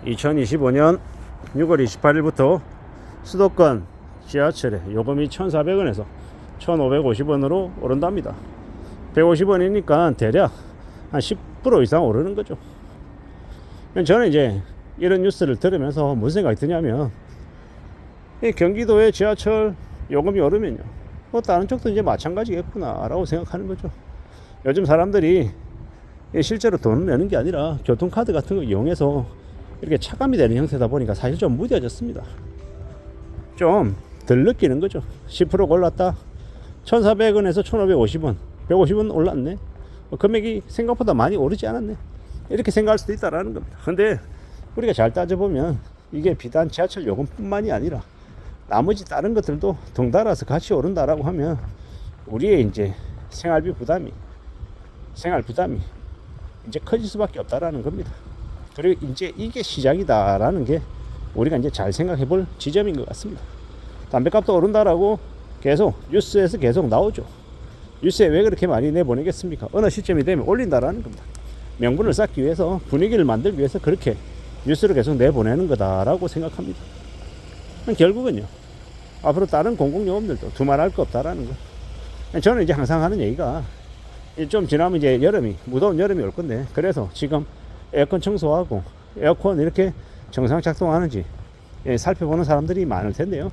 2025년 6월 28일부터 수도권 지하철에 요금이 1,400원에서 1,550원으로 오른답니다. 150원이니까 대략 한 10% 이상 오르는 거죠. 저는 이제 이런 뉴스를 들으면서 무슨 생각이 드냐면, 이 경기도의 지하철 요금이 오르면요, 다른 쪽도 이제 마찬가지겠구나 라고 생각하는 거죠. 요즘 사람들이 실제로 돈을 내는 게 아니라 교통카드 같은 거 이용해서 이렇게 차감이 되는 형태다 보니까 사실 좀 무뎌졌습니다. 좀 덜 느끼는 거죠. 10% 올랐다, 1,400원에서 1,550원, 150원 올랐네, 금액이 생각보다 많이 오르지 않았네, 이렇게 생각할 수도 있다라는 겁니다. 근데 우리가 잘 따져보면 이게 비단 지하철 요금뿐만이 아니라 나머지 다른 것들도 덩달아서 같이 오른다라고 하면 우리의 이제 생활 부담이 이제 커질 수밖에 없다라는 겁니다. 그리고 이제 이게 시작이다라는 게 우리가 이제 잘 생각해 볼 지점인 것 같습니다. 담배값도 오른다라고 계속 뉴스에서 계속 나오죠. 뉴스에 왜 그렇게 많이 내보내겠습니까? 어느 시점이 되면 올린다라는 겁니다. 명분을 쌓기 위해서, 분위기를 만들기 위해서 그렇게 뉴스를 계속 내보내는 거다라고 생각합니다. 결국은요, 앞으로 다른 공공요금들도 두말할 거 없다라는 거. 저는 이제 항상 하는 얘기가, 좀 지나면 이제 무더운 여름이 올 건데, 그래서 지금 에어컨 청소하고 에어컨 이렇게 정상 작동하는지 살펴보는 사람들이 많을 텐데요.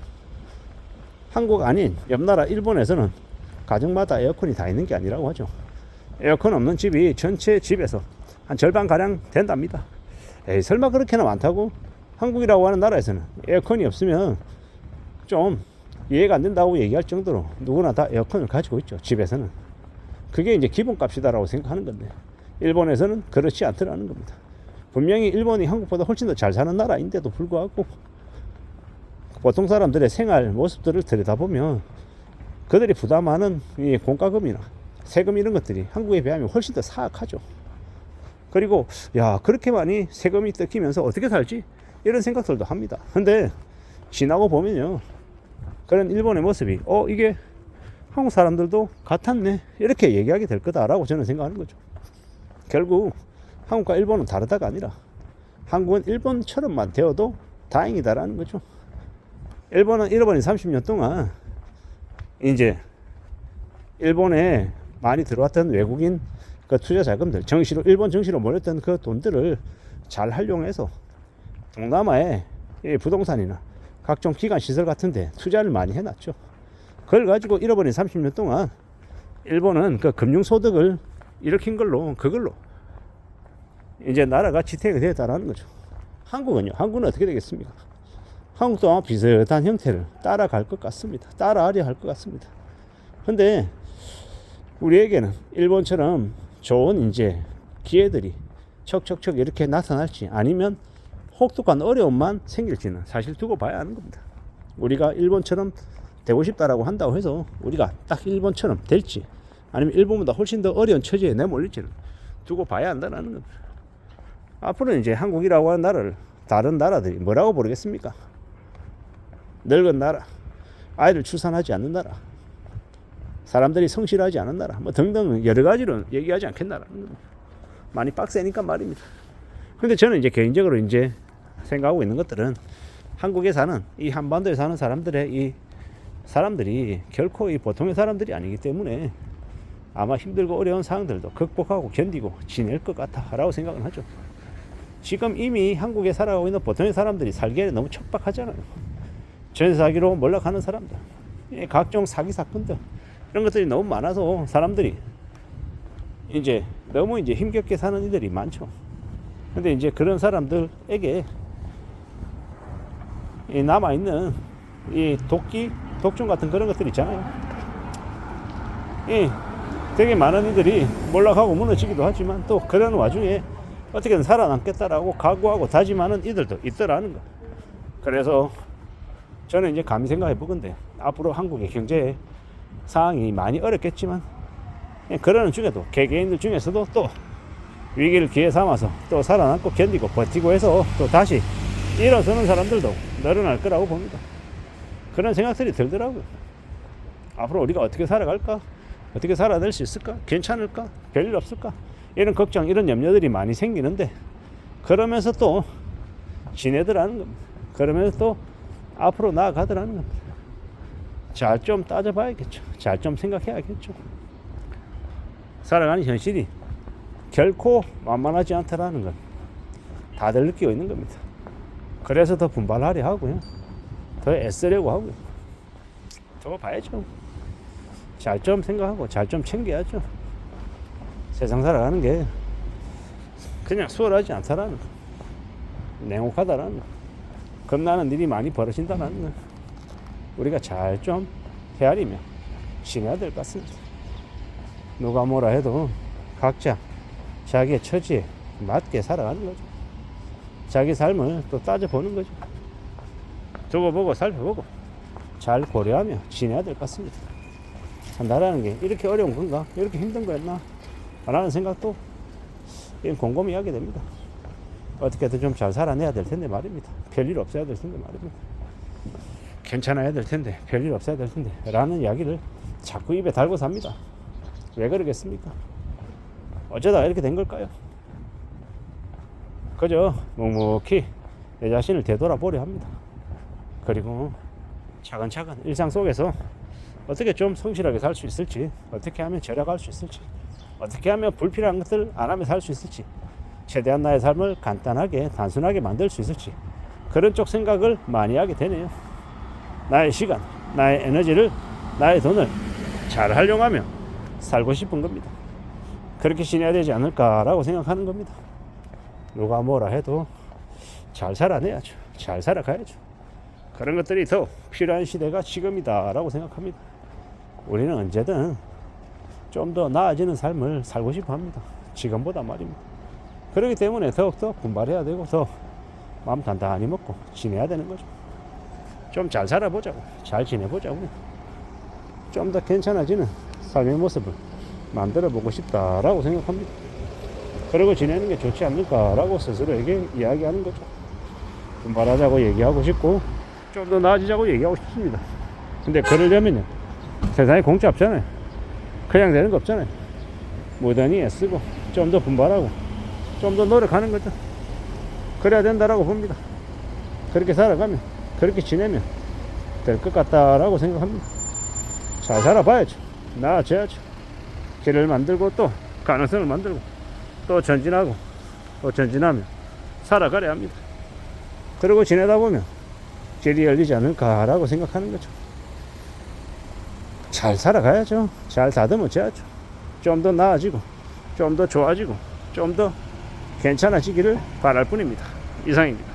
한국 아닌 옆나라 일본에서는 가정마다 에어컨이 다 있는 게 아니라고 하죠. 에어컨 없는 집이 전체 집에서 한 절반가량 된답니다. 설마 그렇게나 많다고? 한국이라고 하는 나라에서는 에어컨이 없으면 좀 이해가 안 된다고 얘기할 정도로 누구나 다 에어컨을 가지고 있죠. 집에서는. 그게 이제 기본값이다라고 생각하는 건데, 일본에서는 그렇지 않더라는 겁니다. 분명히 일본이 한국보다 훨씬 더 잘 사는 나라인데도 불구하고 보통 사람들의 생활 모습들을 들여다보면 그들이 부담하는 이 공과금이나 세금 이런 것들이 한국에 비하면 훨씬 더 사악하죠. 그리고 그렇게 많이 세금이 뜯기면서 어떻게 살지? 이런 생각들도 합니다. 근데 지나고 보면요, 그런 일본의 모습이 이게 한국 사람들도 같았네, 이렇게 얘기하게 될 거다라고 저는 생각하는 거죠. 결국 한국과 일본은 다르다가 아니라 한국은 일본처럼만 되어도 다행이다라는 거죠. 일본은 잃어버린 30년 동안 이제 일본에 많이 들어왔던 외국인 그 투자 자금들, 일본 정시로 몰렸던 그 돈들을 잘 활용해서 동남아의 부동산이나 각종 기관 시설 같은데 투자를 많이 해놨죠. 그걸 가지고 잃어버린 30년 동안 일본은 그 금융소득을 일으킨 그걸로 이제 나라가 지탱이 되었다라는 거죠. 한국은요? 한국은 어떻게 되겠습니까? 한국도 아마 비슷한 형태를 따라갈 것 같습니다. 따라하려 할 것 같습니다. 근데 우리에게는 일본처럼 좋은 이제 기회들이 척척척 이렇게 나타날지, 아니면 혹독한 어려움만 생길지는 사실 두고 봐야 하는 겁니다. 우리가 일본처럼 되고 싶다라고 한다고 해서 우리가 딱 일본처럼 될지, 아니면 일본보다 훨씬 더 어려운 처지에 내몰릴지를 두고 봐야 한다는 겁니다. 앞으로는 이제 한국이라고 하는 나라를 다른 나라들이 뭐라고 부르겠습니까? 늙은 나라, 아이를 출산하지 않는 나라, 사람들이 성실하지 않은 나라, 등등 여러 가지로 얘기하지 않겠나라는 겁니다. 많이 빡세니까 말입니다. 근데 저는 이제 개인적으로 이제 생각하고 있는 것들은, 한국에 사는 이 한반도에 사는 사람들이 결코 이 보통의 사람들이 아니기 때문에 아마 힘들고 어려운 상황들도 극복하고 견디고 지낼 것 같다라고 생각을 하죠. 지금 이미 한국에 살아가고 있는 보통의 사람들이 살기에 너무 척박하잖아요. 전세 사기로 몰락하는 사람들, 각종 사기 사건들, 이런 것들이 너무 많아서 사람들이 이제 너무 이제 힘겹게 사는 이들이 많죠. 근데 이제 그런 사람들에게 남아있는 이 독점 같은 그런 것들 있잖아요. 되게 많은 이들이 몰락하고 무너지기도 하지만, 또 그런 와중에 어떻게든 살아남겠다라고 각오하고 다짐하는 이들도 있더라는 거. 그래서 저는 이제 감히 생각해 보건데, 앞으로 한국의 경제 상황이 많이 어렵겠지만, 그러는 중에도 개개인들 중에서도 또 위기를 기회 삼아서 또 살아남고 견디고 버티고 해서 또 다시 일어서는 사람들도 늘어날 거라고 봅니다. 그런 생각들이 들더라고요. 앞으로 우리가 어떻게 살아갈까? 어떻게 살아낼 수 있을까? 괜찮을까? 별일 없을까? 이런 걱정, 이런 염려들이 많이 생기는데, 그러면서 또 지내더라는 겁니다. 그러면서 또 앞으로 나아가더라는 겁니다. 잘 좀 따져봐야겠죠. 잘 좀 생각해야겠죠. 살아가는 현실이 결코 만만하지 않다라는 건 다들 느끼고 있는 겁니다. 그래서 더 분발하려 하고요. 더 애쓰려고 하고요. 더 봐야죠. 잘 좀 생각하고 잘 좀 챙겨야죠. 세상 살아가는 게 그냥 수월하지 않다라는 거. 냉혹하다라는 거. 겁나는 일이 많이 벌어진다라는 거. 우리가 잘 좀 헤아리며 지내야 될 것 같습니다. 누가 뭐라 해도 각자 자기의 처지에 맞게 살아가는 거죠. 자기 삶을 또 따져보는 거죠. 두고 보고 살펴보고 잘 고려하며 지내야 될 것 같습니다. 나라는 게 이렇게 어려운 건가? 이렇게 힘든 거였나? 라는 생각도 곰곰이 하게 됩니다. 어떻게든 좀 잘 살아내야 될 텐데 말입니다. 별일 없어야 될 텐데 말입니다. 괜찮아야 될 텐데 별일 없어야 될 텐데 라는 이야기를 자꾸 입에 달고 삽니다. 왜 그러겠습니까? 어쩌다 이렇게 된 걸까요? 그저 묵묵히 내 자신을 되돌아보려 합니다. 그리고 차근차근 일상 속에서 어떻게 좀 성실하게 살 수 있을지, 어떻게 하면 절약할 수 있을지, 어떻게 하면 불필요한 것들 안 하며 살 수 있을지, 최대한 나의 삶을 간단하게 단순하게 만들 수 있을지, 그런 쪽 생각을 많이 하게 되네요. 나의 시간, 나의 에너지를, 나의 돈을 잘 활용하며 살고 싶은 겁니다. 그렇게 지내야 되지 않을까라고 생각하는 겁니다. 누가 뭐라 해도 잘 살아내야죠. 잘 살아가야죠. 그런 것들이 더 필요한 시대가 지금이다라고 생각합니다. 우리는 언제든 좀 더 나아지는 삶을 살고 싶어 합니다. 지금보다 말입니다. 그렇기 때문에 더욱더 분발해야 되고 더 마음 단단히 먹고 지내야 되는 거죠. 좀 잘 살아보자고, 잘 지내보자고, 좀 더 괜찮아지는 삶의 모습을 만들어 보고 싶다라고 생각합니다. 그리고 지내는 게 좋지 않을까라고 스스로에게 이야기하는 거죠. 분발하자고 얘기하고 싶고 좀 더 나아지자고 얘기하고 싶습니다. 근데 그러려면요, 세상에 공짜 없잖아요. 그냥 되는 거 없잖아요. 무던히 애쓰고 좀 더 분발하고 좀 더 노력하는 거죠. 그래야 된다라고 봅니다. 그렇게 살아가면, 그렇게 지내면 될 것 같다라고 생각합니다. 잘 살아봐야죠. 나아져야죠. 길을 만들고 또 가능성을 만들고 또 전진하고 또 전진하며 살아가려 합니다. 그리고 지내다 보면 길이 열리지 않을까라고 생각하는 거죠. 잘 살아가야죠. 잘 다듬어져야죠. 좀 더 나아지고 좀 더 좋아지고 좀 더 괜찮아지기를 바랄 뿐입니다. 이상입니다.